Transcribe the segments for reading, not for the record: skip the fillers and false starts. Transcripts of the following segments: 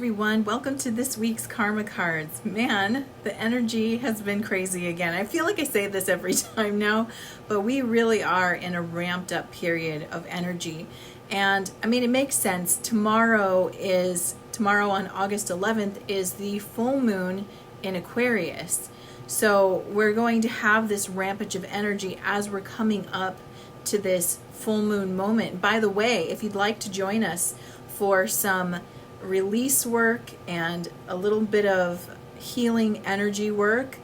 everyone. Welcome to this week's Karma Cards. Man, the energy has been crazy again. I feel like I say this every time now, but we really are in a ramped up period of energy. And I mean, it makes sense. Tomorrow on August 11th is the full moon in Aquarius. So we're going to have this rampage of energy as we're coming up to this full moon moment. By the way, if you'd like to join us for some release work and a little bit of healing energy work,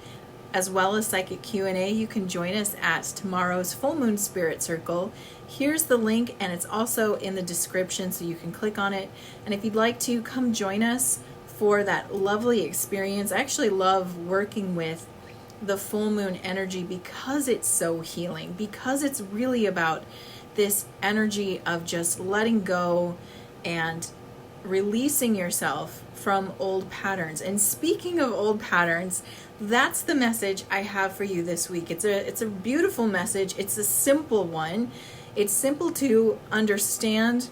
as well as psychic Q&A, you can join us at tomorrow's full moon spirit circle. Here's the link, and it's also in the description, so you can click on it. And if you'd like to come join us for that lovely experience, I actually love working with the full moon energy because it's so healing, because it's really about this energy of just letting go and releasing yourself from old patterns. And speaking of old patterns, that's the message I have for you this week. It's a beautiful message. It's a simple one. It's simple to understand.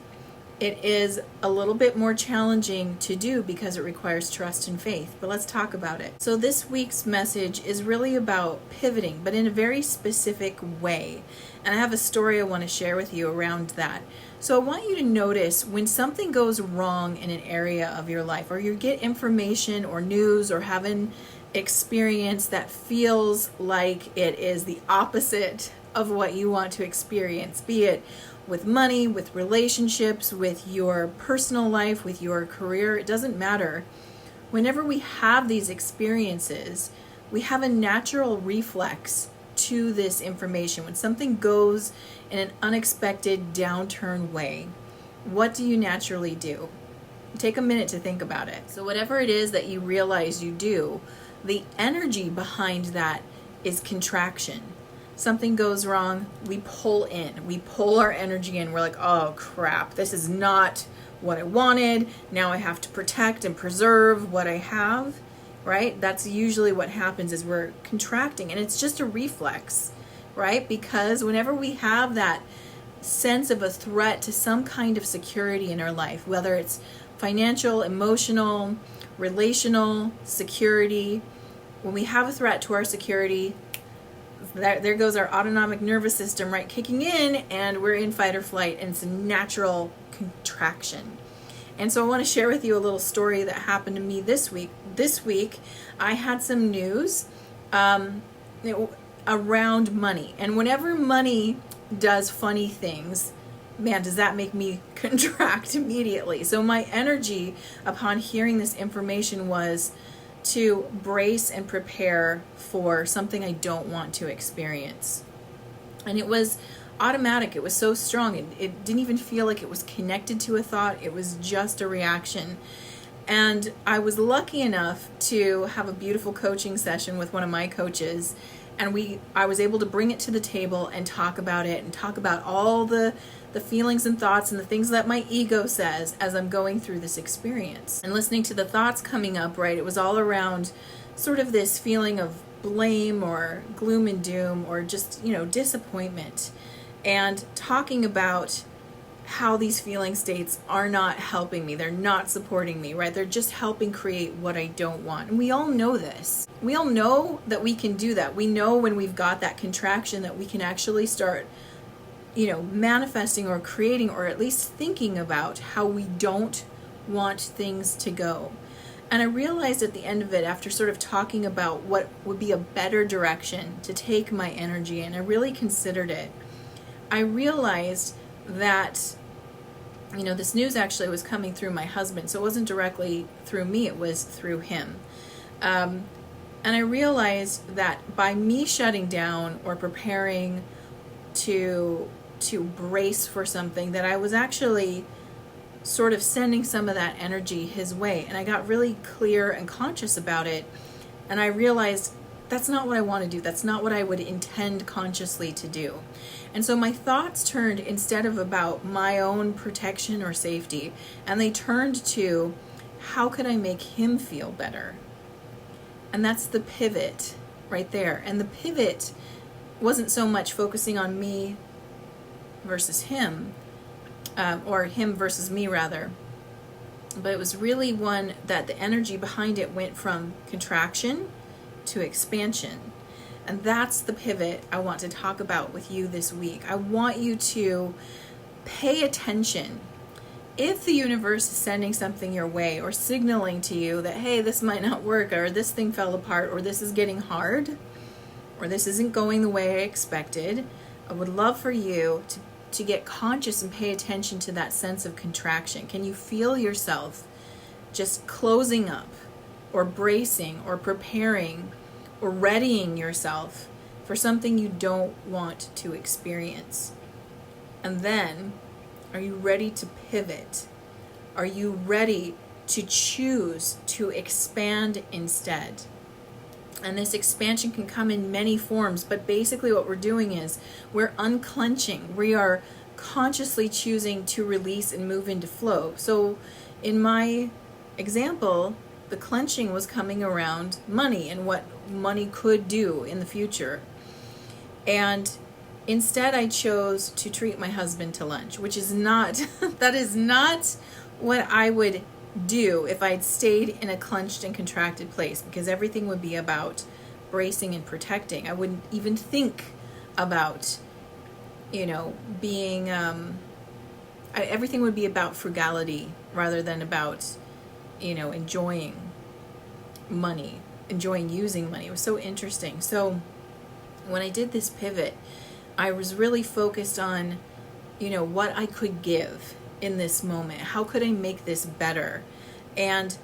It is a little bit more challenging to do because it requires trust and faith, but let's talk about it. So this week's message is really about pivoting, but in a very specific way. And I have a story I want to share with you around that. So I want you to notice when something goes wrong in an area of your life, or you get information or news or have an experience that feels like it is the opposite of what you want to experience, be it with money, with relationships, with your personal life, with your career, it doesn't matter. Whenever we have these experiences, we have a natural reflex to this information. When something goes in an unexpected downturn way, what do you naturally do? Take a minute to think about it. So whatever it is that you realize you do, the energy behind that is contraction. Something goes wrong, we pull in. We pull our energy in. We're like, oh crap, this is not what I wanted. Now I have to protect and preserve what I have, right? That's usually what happens, is we're contracting, and it's just a reflex, right? Because whenever we have that sense of a threat to some kind of security in our life, whether it's financial, emotional, relational security, when we have a threat to our security, there goes our autonomic nervous system, right, kicking in, and we're in fight or flight, and it's a natural contraction. And so I want to share with you a little story that happened to me this week. This week, I had some news around money. And whenever money does funny things, man, does that make me contract immediately. So my energy upon hearing this information was to brace and prepare for something I don't want to experience. And it was automatic. It was so strong. It didn't even feel like it was connected to a thought. It was just a reaction. And I was lucky enough to have a beautiful coaching session with one of my coaches. And I was able to bring it to the table and talk about it, and talk about all the feelings and thoughts and the things that my ego says as I'm going through this experience. And listening to the thoughts coming up, right, it was all around sort of this feeling of blame or gloom and doom, or just, disappointment, and talking about how these feeling states are not helping me. They're not supporting me, right? They're just helping create what I don't want. And we all know this. We all know that we can do that. We know when we've got that contraction that we can actually start, manifesting or creating, or at least thinking about how we don't want things to go. And I realized at the end of it, after sort of talking about what would be a better direction to take my energy in, I really considered it. I realized that, this news actually was coming through my husband, so it wasn't directly through me, it was through him. And I realized that by me shutting down or preparing to brace for something, that I was actually sort of sending some of that energy his way. And I got really clear and conscious about it. And I realized that's not what I want to do. That's not what I would intend consciously to do. And so my thoughts turned, instead of about my own protection or safety, and they turned to, how could I make him feel better? And that's the pivot right there. And the pivot wasn't so much focusing on me versus him, or him versus me rather. but it was really one that the energy behind it went from contraction to expansion. And that's the pivot I want to talk about with you this week. I want you to pay attention. If the universe is sending something your way or signaling to you that, hey, this might not work, or this thing fell apart, or this is getting hard, or this isn't going the way I expected, I would love for you to get conscious and pay attention to that sense of contraction. Can you feel yourself just closing up or bracing or preparing or readying yourself for something you don't want to experience? And then, are you ready to pivot? Are you ready to choose to expand instead? And this expansion can come in many forms, but basically what we're doing is we're unclenching. We are consciously choosing to release and move into flow. So in my example, the clenching was coming around money and what money could do in the future. And instead I chose to treat my husband to lunch, which is not, that is not what I would do if I'd stayed in a clenched and contracted place, because everything would be about bracing and protecting. I wouldn't even think about, being, everything would be about frugality rather than about, enjoying money, enjoying using money. It was so interesting. So when I did this pivot, I was really focused on, what I could give in this moment. How could I make this better? And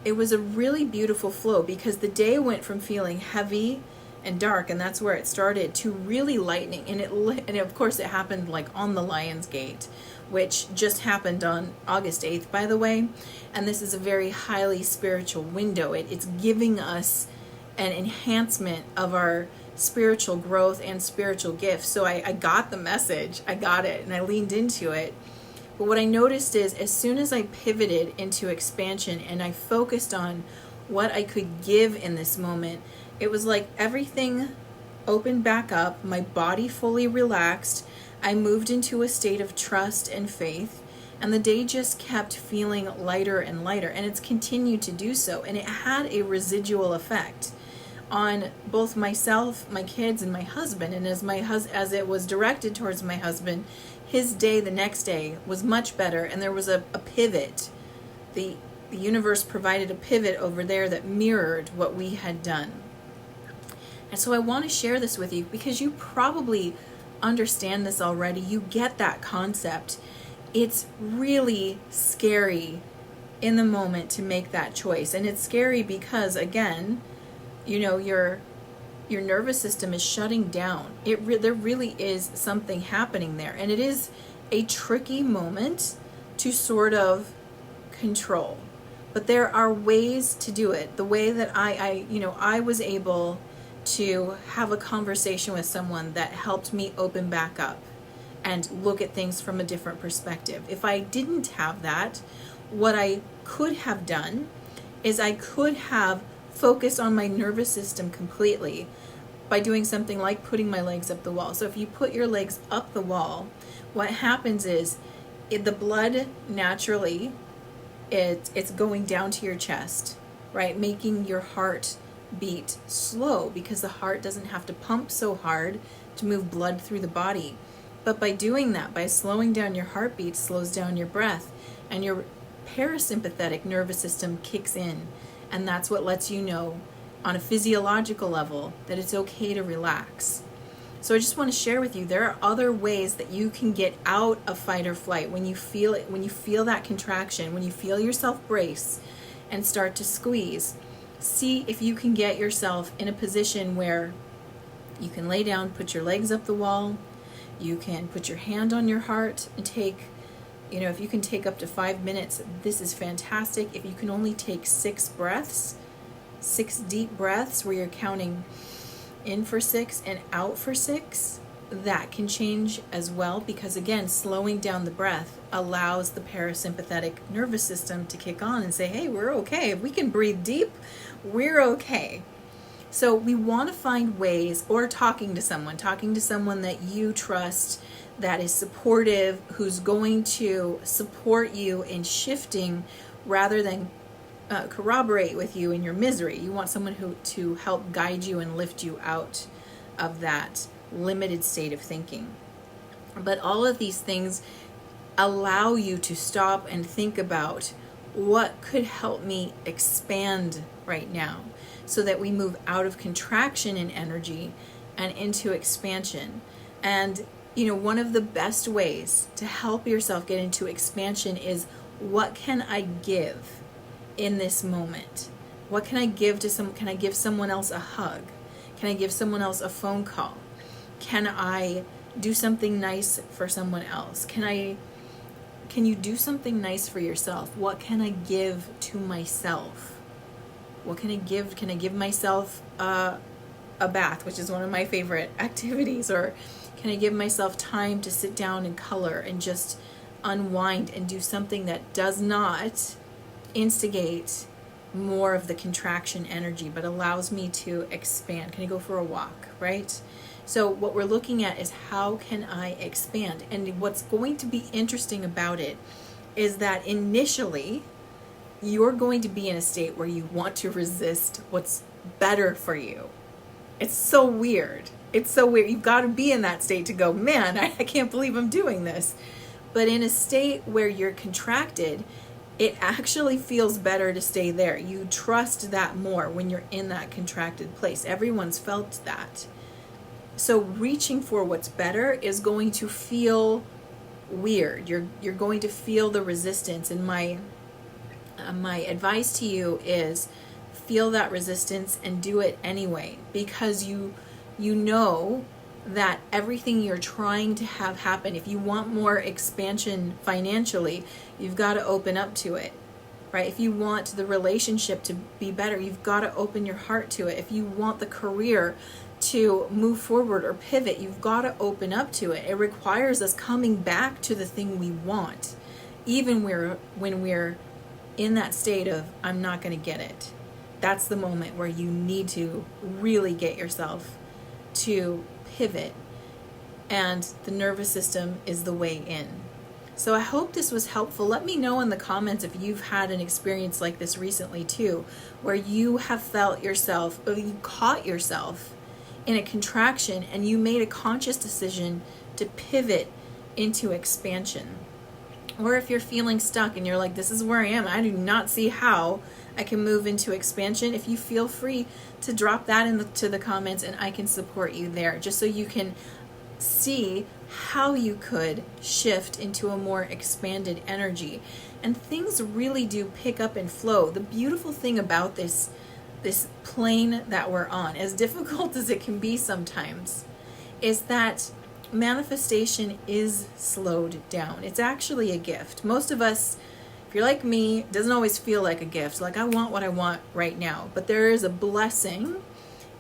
it was a really beautiful flow, because the day went from feeling heavy and dark, and that's where it started, to really lightening. And of course it happened like on the Lion's Gate, which just happened on August 8th, by the way. And this is a very highly spiritual window. It's giving us an enhancement of our spiritual growth and spiritual gifts. So I got the message, I got it, and I leaned into it. But what I noticed is, as soon as I pivoted into expansion and I focused on what I could give in this moment, it was like everything opened back up, my body fully relaxed, I moved into a state of trust and faith, and the day just kept feeling lighter and lighter, and it's continued to do so. And it had a residual effect on both myself, my kids, and my husband. And as it was directed towards my husband, his day the next day was much better, and there was a pivot. The universe provided a pivot over there that mirrored what we had done. And so I want to share this with you, because you probably understand this already. You get that concept. It's really scary in the moment to make that choice. And it's scary because, again, your nervous system is shutting down. There really is something happening there. And it is a tricky moment to sort of control. But there are ways to do it. The way that I was able to have a conversation with someone that helped me open back up and look at things from a different perspective. If I didn't have that, what I could have done is I could have focused on my nervous system completely by doing something like putting my legs up the wall. So if you put your legs up the wall, what happens is the blood naturally, it's going down to your chest, right? Making your heart beat slow, because the heart doesn't have to pump so hard to move blood through the body. But by doing that, by slowing down your heartbeat, slows down your breath, and your parasympathetic nervous system kicks in. And that's what lets you know on a physiological level that it's okay to relax. So I just want to share with you, there are other ways that you can get out of fight or flight when you feel it, when you feel that contraction, when you feel yourself brace and start to squeeze. See if you can get yourself in a position where you can lay down, put your legs up the wall, you can put your hand on your heart and take, if you can take up to 5 minutes, this is fantastic. If you can only take 6 breaths, 6 deep breaths where you're counting in for 6 and out for 6, that can change as well, because again, slowing down the breath allows the parasympathetic nervous system to kick on and say, hey, we're okay. If we can breathe deep, we're okay. So we want to find ways, or talking to someone that you trust, that is supportive, who's going to support you in shifting rather than corroborate with you in your misery. You want someone who to help guide you and lift you out of that limited state of thinking. But all of these things allow you to stop and think about what could help me expand right now, so that we move out of contraction in energy and into expansion. And one of the best ways to help yourself get into expansion is, what can I give in this moment? What can I give to someone? Can I give someone else a hug? Can I give someone else a phone call? Can I do something nice for someone else? Can you do something nice for yourself? What can I give to myself? What can I give? Can I give myself a bath, which is one of my favorite activities? Or can I give myself time to sit down and color and just unwind and do something that does not instigate more of the contraction energy, but allows me to expand? Can I go for a walk, right? So what we're looking at is, how can I expand? And what's going to be interesting about it is that initially you're going to be in a state where you want to resist what's better for you. It's so weird. It's so weird. You've got to be in that state to go, man, I can't believe I'm doing this. But in a state where you're contracted, it actually feels better to stay there. You trust that more when you're in that contracted place. Everyone's felt that. So reaching for what's better is going to feel weird. You're going to feel the resistance. And my advice to you is, feel that resistance and do it anyway, because you know that everything you're trying to have happen, if you want more expansion financially, you've got to open up to it, right? If you want the relationship to be better, you've got to open your heart to it. If you want the career to move forward or pivot, you've got to open up to it. It requires us coming back to the thing we want, even when we're in that state of, I'm not going to get it. That's the moment where you need to really get yourself to pivot, and the nervous system is the way in. So I hope this was helpful. Let me know in the comments if you've had an experience like this recently too, where you have felt yourself, or you caught yourself in a contraction and you made a conscious decision to pivot into expansion. Or if you're feeling stuck and you're like, this is where I am, I do not see how I can move into expansion. If you feel free to drop that into the comments, and I can support you there, just so you can see how you could shift into a more expanded energy. And things really do pick up and flow. The beautiful thing about this plane that we're on, as difficult as it can be sometimes, is that manifestation is slowed down. It's actually a gift. Most of us, if you're like me, it doesn't always feel like a gift. Like, I want what I want right now. But there is a blessing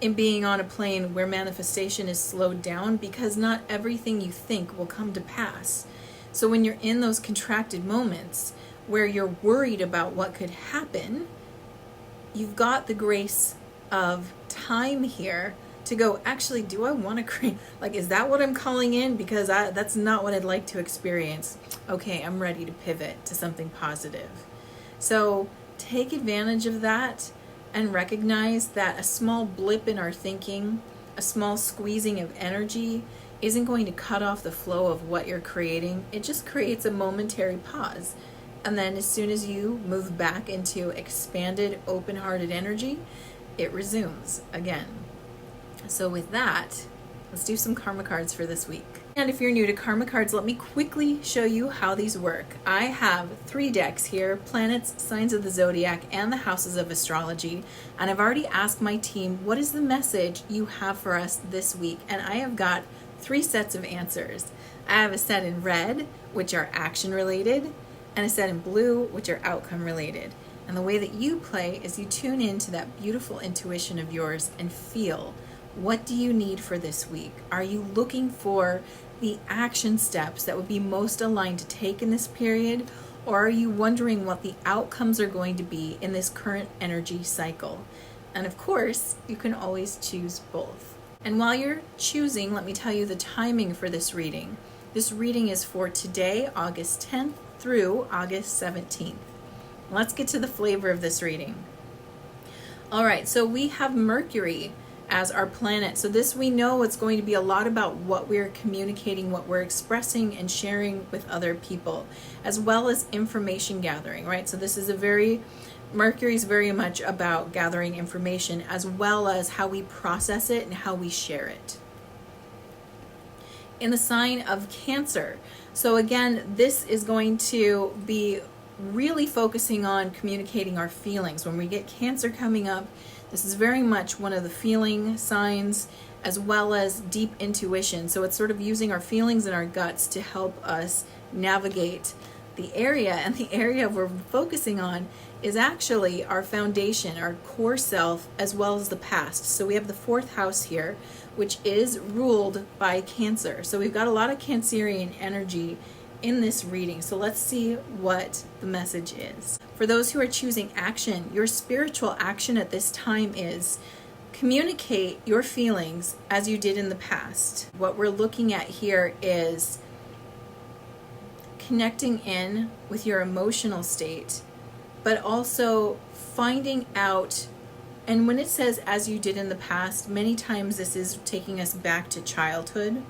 in being on a plane where manifestation is slowed down, because not everything you think will come to pass. So when you're in those contracted moments where you're worried about what could happen, you've got the grace of time here to go, actually, do I want to create, like, is that what I'm calling in? Because that's not what I'd like to experience. Okay, I'm ready to pivot to something positive. So take advantage of that and recognize that a small blip in our thinking, a small squeezing of energy, isn't going to cut off the flow of what you're creating. It just creates a momentary pause. And then as soon as you move back into expanded, open-hearted energy, it resumes again. So with that, let's do some karma cards for this week. And if you're new to karma cards, let me quickly show you how these work. I have 3 decks here: planets, signs of the zodiac, and the houses of astrology. And I've already asked my team, what is the message you have for us this week? And I have got 3 sets of answers. I have a set in red, which are action related, and a set in blue, which are outcome related. And the way that you play is you tune into that beautiful intuition of yours and feel, what do you need for this week? Are you looking for the action steps that would be most aligned to take in this period? Or are you wondering what the outcomes are going to be in this current energy cycle? And of course, you can always choose both. And while you're choosing, let me tell you the timing for this reading. This reading is for today, August 10th through August 17th. Let's get to the flavor of this reading. All right, so we have Mercury as our planet. So this, we know it's going to be a lot about what we're communicating, what we're expressing and sharing with other people, as well as information gathering, right? So this is Mercury is very much about gathering information, as well as how we process it and how we share it. In the sign of Cancer. So again, this is going to be really focusing on communicating our feelings. When we get Cancer coming up, this is very much one of the feeling signs, as well as deep intuition. So it's sort of using our feelings and our guts to help us navigate the area. And the area we're focusing on is actually our foundation, our core self, as well as the past. So we have the 4th house here, which is ruled by Cancer. So we've got a lot of Cancerian energy in this reading. So let's see what the message is. For those who are choosing action, your spiritual action at this time is communicate your feelings as you did in the past. What we're looking at here is connecting in with your emotional state, but also finding out. And when it says as you did in the past, many times this is taking us back to childhood,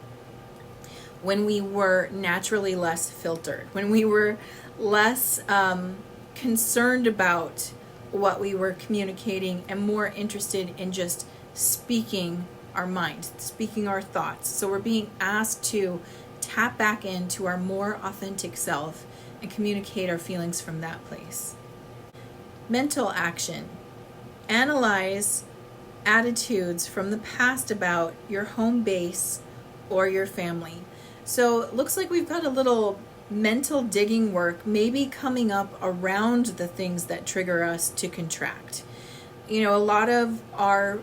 when we were naturally less filtered, when we were less concerned about what we were communicating and more interested in just speaking our mind, speaking our thoughts. So we're being asked to tap back into our more authentic self and communicate our feelings from that place. Mental action. Analyze attitudes from the past about your home base or your family. So it looks like we've got a little mental digging work maybe coming up around the things that trigger us to contract. You know, a lot of our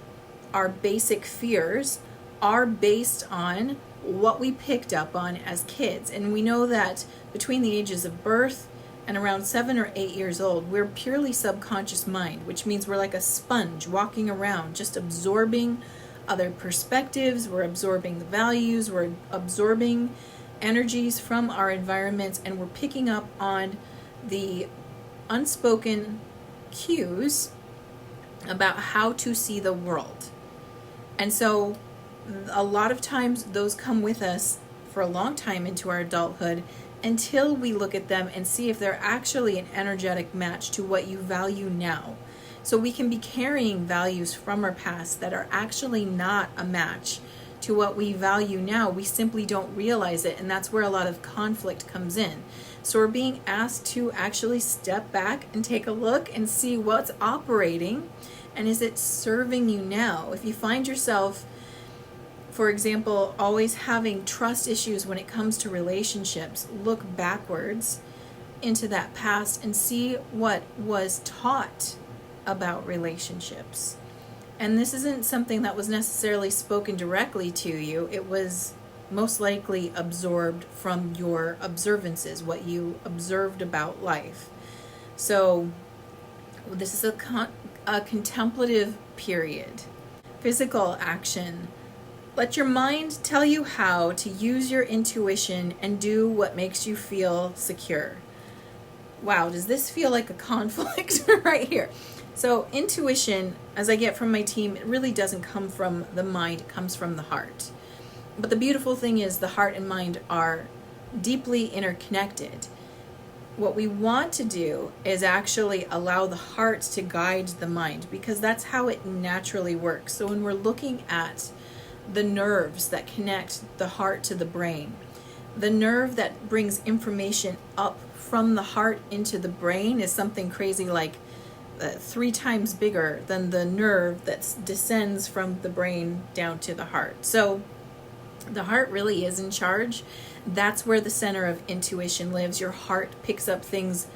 basic fears are based on what we picked up on as kids. And we know that between the ages of birth and around 7 or 8 years old, we're purely subconscious mind, which means we're like a sponge walking around, just absorbing other perspectives, we're absorbing the values, we're absorbing energies from our environments, and we're picking up on the unspoken cues about how to see the world. And so a lot of times those come with us for a long time into our adulthood, until we look at them and see if they're actually an energetic match to what you value now. So we can be carrying values from our past that are actually not a match to what we value now. We simply don't realize it, and that's where a lot of conflict comes in. So we're being asked to actually step back and take a look and see what's operating, and is it serving you now? If you find yourself, for example, always having trust issues when it comes to relationships, look backwards into that past and see what was taught about relationships. And this isn't something that was necessarily spoken directly to you. It was most likely absorbed from your observances, what you observed about life. So this is a contemplative period. Physical action. Let your mind tell you how to use your intuition and do what makes you feel secure. Wow, does this feel like a conflict right here? So intuition, as I get from my team, it really doesn't come from the mind, it comes from the heart. But the beautiful thing is the heart and mind are deeply interconnected. What we want to do is actually allow the heart to guide the mind, because that's how it naturally works. So when we're looking at the nerves that connect the heart to the brain, the nerve that brings information up from the heart into the brain is something crazy like 3 times bigger than the nerve that descends from the brain down to the heart. So the heart really is in charge. That's where the center of intuition lives. Your heart picks up things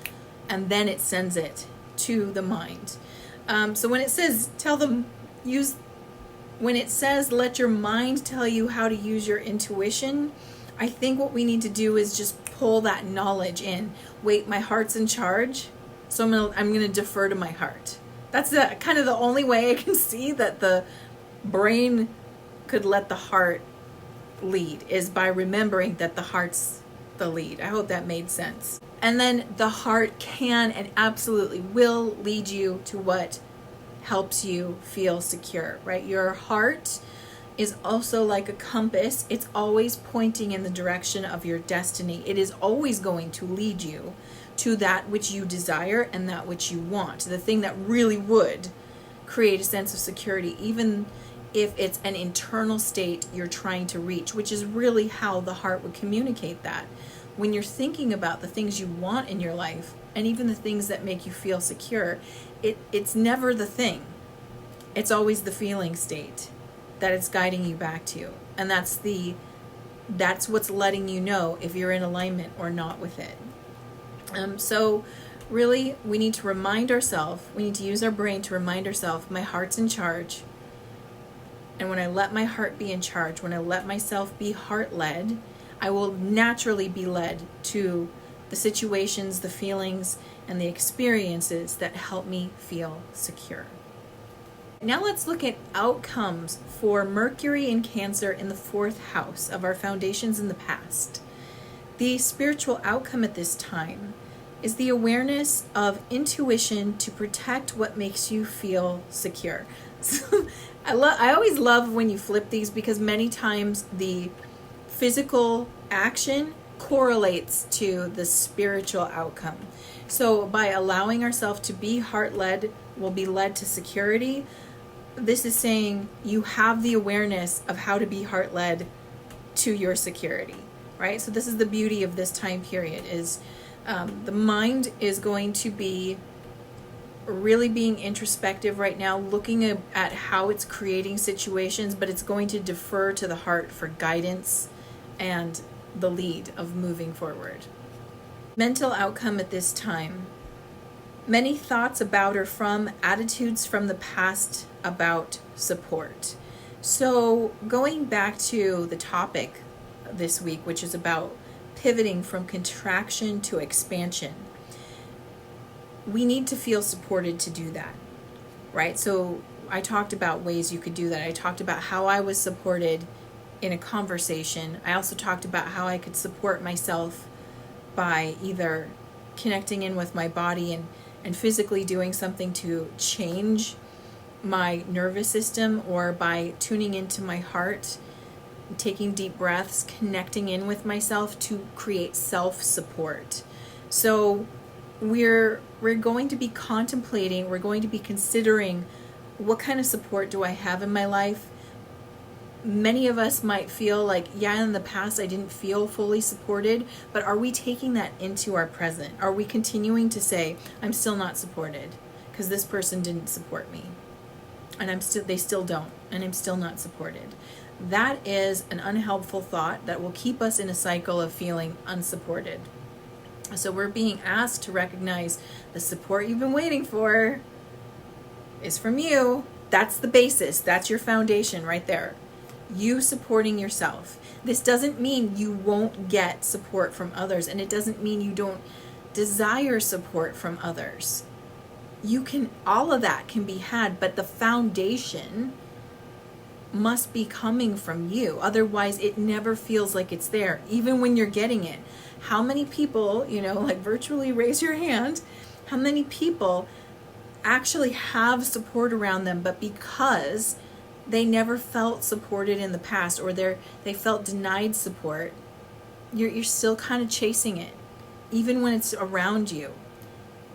and then it sends it to the mind. So when it says when it says let your mind tell you how to use your intuition, I think what we need to do is just pull that knowledge in. Wait, my heart's in charge, so I'm gonna defer to my heart. That's kind of the only way I can see that the brain could let the heart lead, is by remembering that the heart's the lead. I hope that made sense. And then the heart can and absolutely will lead you to what helps you feel secure, right? Your heart is also like a compass. It's always pointing in the direction of your destiny. It is always going to lead you to that which you desire and that which you want, the thing that really would create a sense of security, even if it's an internal state you're trying to reach, which is really how the heart would communicate that. When you're thinking about the things you want in your life, and even the things that make you feel secure, it's never the thing. It's always the feeling state that it's guiding you back to. And that's what's letting you know if you're in alignment or not with it. So really, we need to remind ourselves, we need to use our brain to remind ourselves, my heart's in charge. And when I let my heart be in charge, when I let myself be heart-led, I will naturally be led to the situations, the feelings, and the experiences that help me feel secure. Now let's look at outcomes for Mercury in Cancer in the 4th house of our foundations in the past. The spiritual outcome at this time is the awareness of intuition to protect what makes you feel secure. So, I always love when you flip these, because many times the physical action correlates to the spiritual outcome. So by allowing ourselves to be heart-led, we'll be led to security. This is saying you have the awareness of how to be heart-led to your security, right? So this is the beauty of this time period, is the mind is going to be really being introspective right now, looking at how it's creating situations, but it's going to defer to the heart for guidance and the lead of moving forward. Mental outcome at this time: many thoughts about or from, attitudes from the past about support. So going back to the topic this week, which is about pivoting from contraction to expansion, we need to feel supported to do that, right? So I talked about ways you could do that. I talked about how I was supported in a conversation. I also talked about how I could support myself by either connecting in with my body and physically doing something to change my nervous system, or by tuning into my heart, taking deep breaths, connecting in with myself to create self-support. So we're going to be contemplating, we're going to be considering, what kind of support do I have in my life? Many of us might feel like, yeah, in the past I didn't feel fully supported, but are we taking that into our present? Are we continuing to say, I'm still not supported because this person didn't support me, and they still don't, and I'm still not supported? That is an unhelpful thought that will keep us in a cycle of feeling unsupported. So we're being asked to recognize the support you've been waiting for is from you. That's the basis. That's your foundation right there. You supporting yourself. This doesn't mean you won't get support from others, and it doesn't mean you don't desire support from others. All of that can be had, but the foundation must be coming from you. Otherwise, it never feels like it's there, even when you're getting it. How many people, like virtually raise your hand, how many people actually have support around them, but because they never felt supported in the past, or they felt denied support, you're still kind of chasing it, even when it's around you.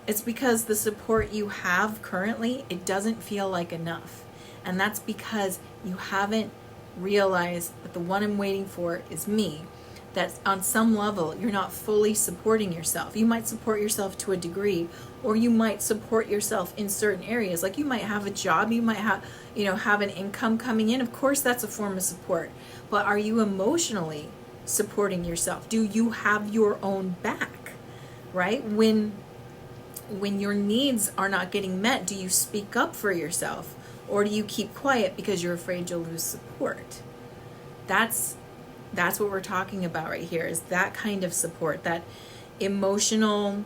It's because the support you have currently, it doesn't feel like enough. And that's because you haven't realized that the one I'm waiting for is me. That on some level, you're not fully supporting yourself. You might support yourself to a degree, or you might support yourself in certain areas. Like you might have a job, you might have an income coming in. Of course, that's a form of support. But are you emotionally supporting yourself? Do you have your own back, right? When your needs are not getting met, do you speak up for yourself? Or do you keep quiet because you're afraid you'll lose support? That's what we're talking about right here, is that kind of support, that emotional,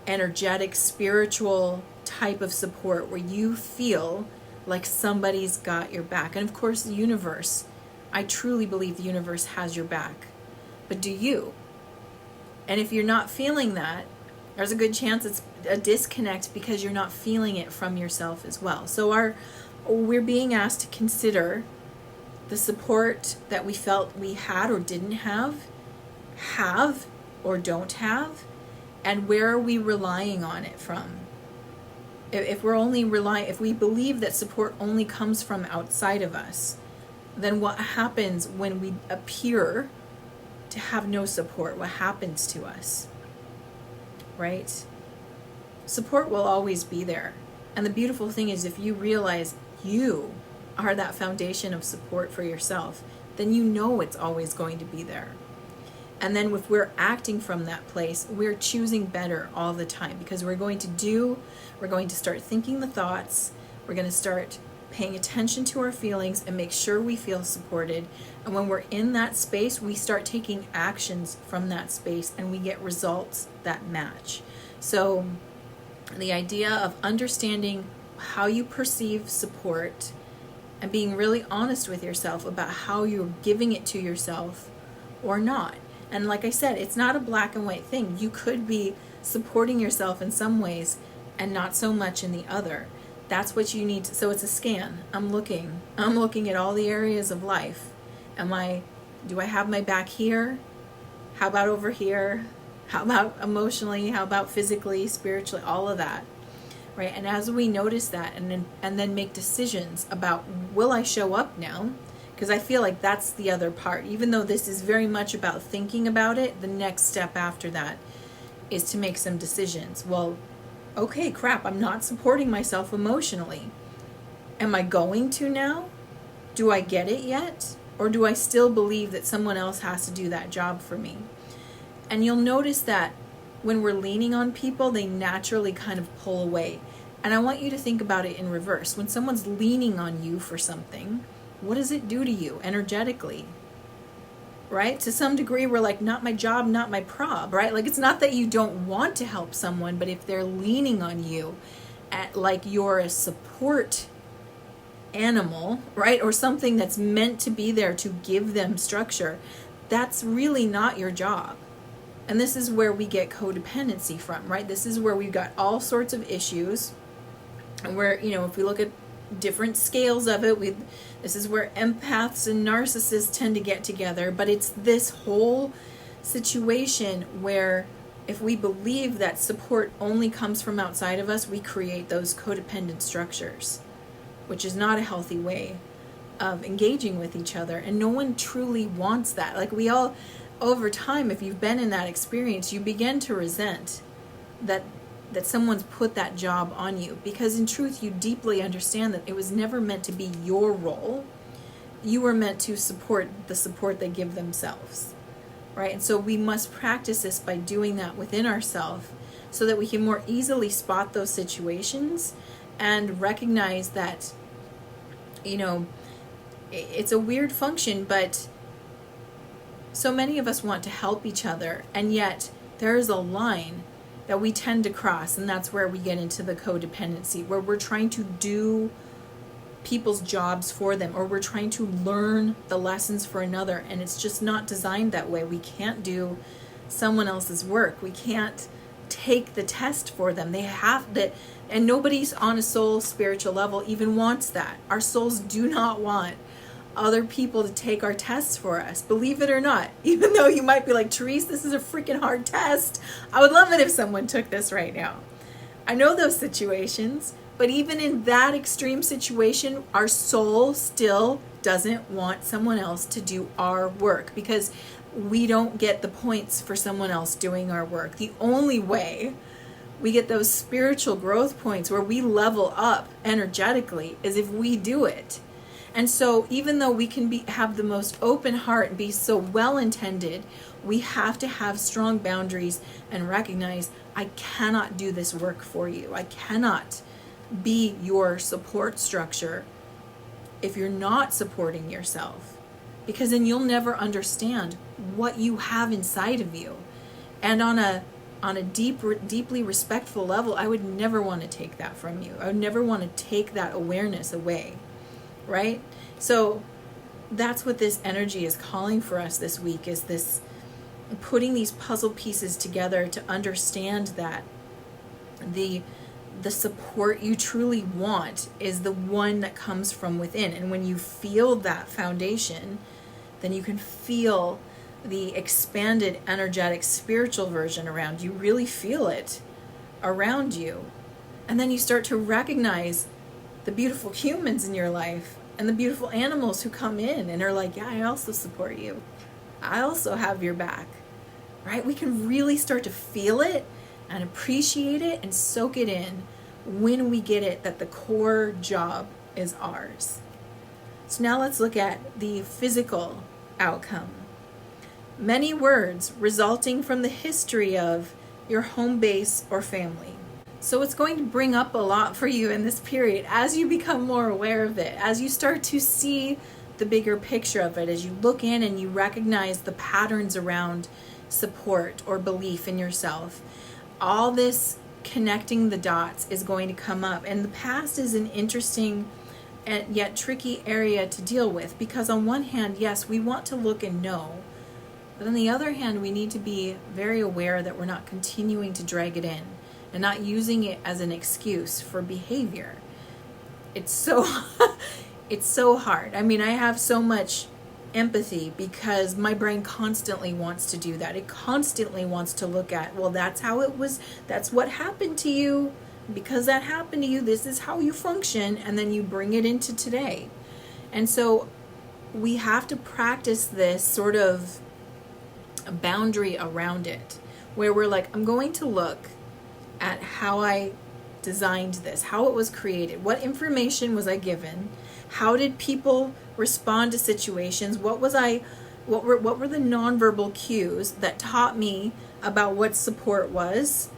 energetic, spiritual type of support where you feel like somebody's got your back. And of course, the universe, I truly believe the universe has your back. But do you? And if you're not feeling that, There's a good chance it's a disconnect because you're not feeling it from yourself as well. So we're being asked to consider the support that we felt we had or didn't have or don't have, and where are we relying on it from? If we believe that support only comes from outside of us, then what happens when we appear to have no support? What happens to us? Right? Support will always be there. And the beautiful thing is, if you realize you are that foundation of support for yourself, then you know it's always going to be there. And then if we're acting from that place, we're choosing better all the time, because we're going to start thinking the thoughts, we're going to start paying attention to our feelings and make sure we feel supported. And when we're in that space, we start taking actions from that space and we get results that match. So the idea of understanding how you perceive support and being really honest with yourself about how you're giving it to yourself or not. And like I said, it's not a black and white thing. You could be supporting yourself in some ways and not so much in the other. That's what you need to, so it's a scan. I'm looking at all the areas of life. Do I have my back here? How about over here? How about emotionally? How about physically, spiritually, all of that, right? And as we notice that and then make decisions about, will I show up now? Because I feel like that's the other part. Even though this is very much about thinking about it, the next step after that is to make some decisions. Well, okay, crap, I'm not supporting myself emotionally. Am I going to now? Do I get it yet? Or do I still believe that someone else has to do that job for me? And you'll notice that when we're leaning on people, they naturally kind of pull away. And I want you to think about it in reverse. When someone's leaning on you for something, what does it do to you energetically? Right? To some degree, we're like, not my job, not my prob, right? Like, it's not that you don't want to help someone, but if they're leaning on you like you're a support animal, right? Or something that's meant to be there to give them structure, that's really not your job. And this is where we get codependency from, right? This is where we've got all sorts of issues. And where, if we look at different scales of it, this is where empaths and narcissists tend to get together. But it's this whole situation where if we believe that support only comes from outside of us, we create those codependent structures, which is not a healthy way of engaging with each other. And no one truly wants that. Like, we all, over time, if you've been in that experience, you begin to resent that someone's put that job on you, because in truth you deeply understand that it was never meant to be your role. You were meant to support the support they give themselves, right? And so we must practice this by doing that within ourselves so that we can more easily spot those situations and recognize that, it's a weird function, but so many of us want to help each other, and yet there is a line that we tend to cross, and that's where we get into the codependency, where we're trying to do people's jobs for them, or we're trying to learn the lessons for another, and it's just not designed that way. We can't do someone else's work. We can't take the test for them. They have that, and nobody's on a soul spiritual level even wants that. Our souls do not want other people to take our tests for us, believe it or not. Even though you might be like, Therese, this is a freaking hard test. I would love it if someone took this right now. I know those situations, but even in that extreme situation, our soul still doesn't want someone else to do our work, because we don't get the points for someone else doing our work. The only way we get those spiritual growth points where we level up energetically is if we do it. And so even though we can have the most open heart and be so well-intended, we have to have strong boundaries and recognize, I cannot do this work for you. I cannot be your support structure if you're not supporting yourself, because then you'll never understand what you have inside of you. And on a deeply respectful level, I would never want to take that from you. I would never want to take that awareness away. Right? So that's what this energy is calling for us this week, is this putting these puzzle pieces together to understand that the support you truly want is the one that comes from within. And when you feel that foundation, then you can feel the expanded energetic spiritual version around you. Really feel it around you. And then you start to recognize the beautiful humans in your life and the beautiful animals who come in and are like, yeah, I also support you. I also have your back, right? We can really start to feel it and appreciate it and soak it in when we get it that the core job is ours. So now let's look at the physical outcome. Many words resulting from the history of your home base or family. So it's going to bring up a lot for you in this period as you become more aware of it, as you start to see the bigger picture of it, as you look in and you recognize the patterns around support or belief in yourself. All this connecting the dots is going to come up. And the past is an interesting and yet tricky area to deal with, because on one hand, yes, we want to look and know, but on the other hand, we need to be very aware that we're not continuing to drag it in and not using it as an excuse for behavior. It's so it's so hard. I mean, I have so much empathy because my brain constantly wants to do that. It constantly wants to look at, well, that's how it was, that's what happened to you. Because that happened to you, this is how you function, and then you bring it into today. And so we have to practice this sort of a boundary around it, where we're like, I'm going to look at how I designed this, how it was created, what information was I given, how did people respond to situations, what were the nonverbal cues that taught me about what support was,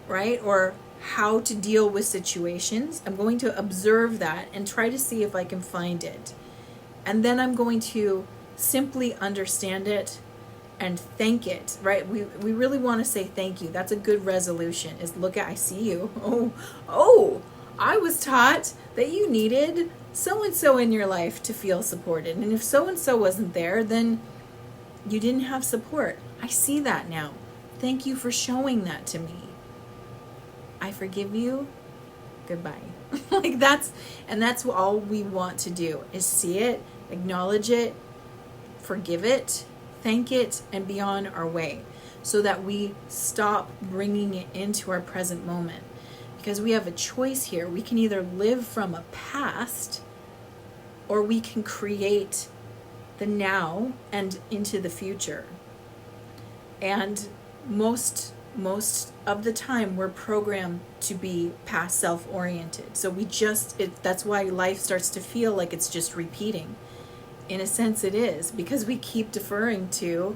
right? Or how to deal with situations. I'm going to observe that and try to see if I can find it. And then I'm going to simply understand it and thank it, right? We really want to say thank you. That's a good resolution, is look at, I see you. Oh, I was taught that you needed so-and-so in your life to feel supported. And if so-and-so wasn't there, then you didn't have support. I see that now. Thank you for showing that to me. I forgive you. Goodbye. Like that's all we want to do, is see it, acknowledge it, forgive it, thank it, and be on our way, so that we stop bringing it into our present moment. Because we have a choice here. We can either live from a past, or we can create the now and into the future. And most of the time we're programmed to be past self-oriented. So that's why life starts to feel like it's just repeating. In a sense it is, because we keep deferring to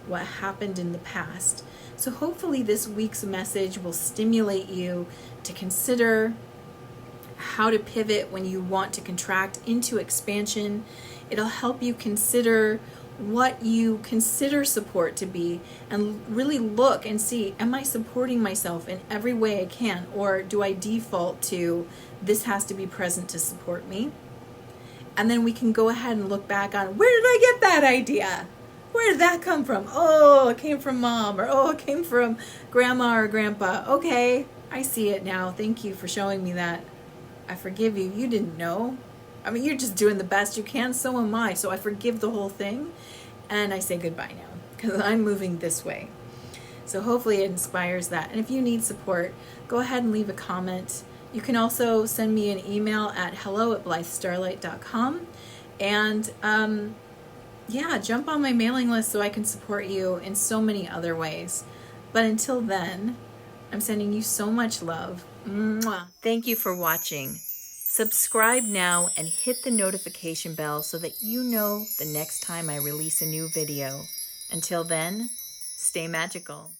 what happened in the past. So hopefully this week's message will stimulate you to consider how to pivot when you want to contract into expansion. It'll help you consider what you consider support to be, and really look and see, am I supporting myself in every way I can, or do I default to this has to be present to support me? And then we can go ahead and look back on, where did I get that idea? Where did that come from? Oh, it came from mom, or oh, it came from grandma or grandpa. Okay, I see it now. Thank you for showing me that. I forgive you. You didn't know. I mean, you're just doing the best you can. So am I. So I forgive the whole thing. And I say goodbye now, because I'm moving this way. So hopefully it inspires that. And if you need support, go ahead and leave a comment. You can also send me an email at hello@blythestarlight.com. And jump on my mailing list so I can support you in so many other ways. But until then, I'm sending you so much love. Mwah. Thank you for watching. Subscribe now and hit the notification bell so that you know the next time I release a new video. Until then, stay magical.